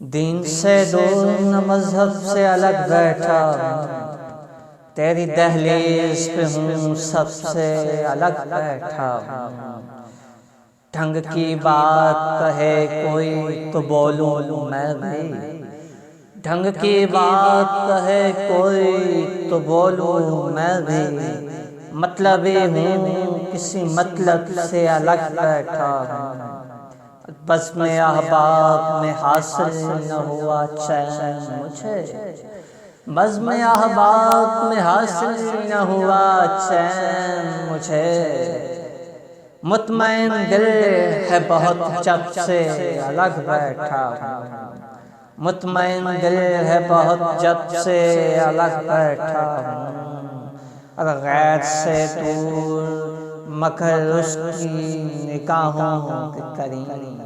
دین سے دور نہ مذہب سے الگ بیٹھا تیری دہلیز پہ ہوں سب سے الگ بیٹھا ڈھنگ کی بات کہے کوئی تو بولوں میں بھی ڈھنگ کی بات کہے کوئی تو بولوں میں بھی مطلبی ہوں کسی مطلب سے الگ بیٹھا بزم احباب میں حاصل نہ ہوا چین مجھے بزم احباب میں حاصل نہ ہوا چین مجھے مطمئن دل ہے بہت جب سے الگ بیٹھا مطمئن دل ہے بہت جب سے الگ بیٹھا غیر سے دور مگر اس کی نگاہوں کے قریب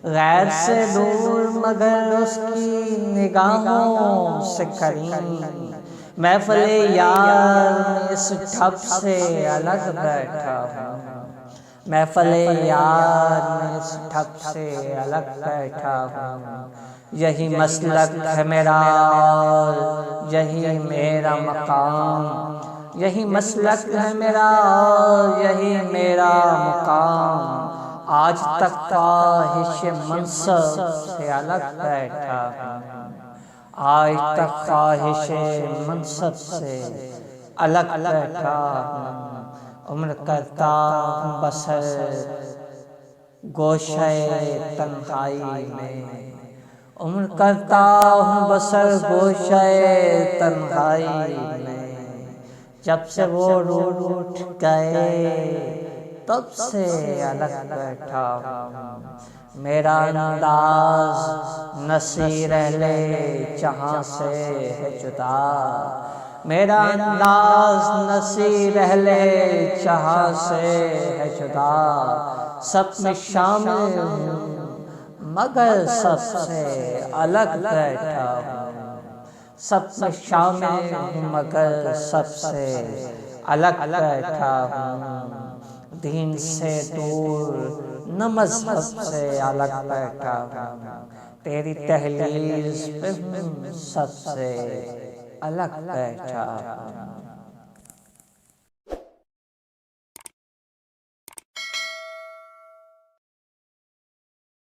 غیر سے دور مگر اس کی نگاہوں سے قریب محفل یار میں اس ٹھپ سے الگ بیٹھا ہوں محفل یار میں اس ٹھپ سے الگ بیٹھا ہوں یہی مسلک ہے میرا یہی میرا مقام یہی مسلک ہے میرا یہی میرا مقام آج تک خواہش منصب سے الگ بیٹھا ہوں آج تک خواہش منصب سے الگ بیٹھا ہوں عمر کرتا ہوں بسر گوشے تنہائی میں عمر کرتا ہوں بسر گوشے تنہائی میں جب سے وہ روٹھ گئے تب سے الگ بیٹھا ہوں میرا انداز نصیر اہل جہاں سے ہے جدا میرا انداز نصیر اہل جہاں سے ہے جدا سب میں شامل ہوں مگر سب سے الگ بیٹھا ہوں سب میں شامل ہوں مگر سب سے الگ بیٹھا ہوں دین سے دور نہ مذہب سے الگ بیٹھا ہوں تیری تحلیل پہ ہوں سب سے الگ بیٹھا ہوں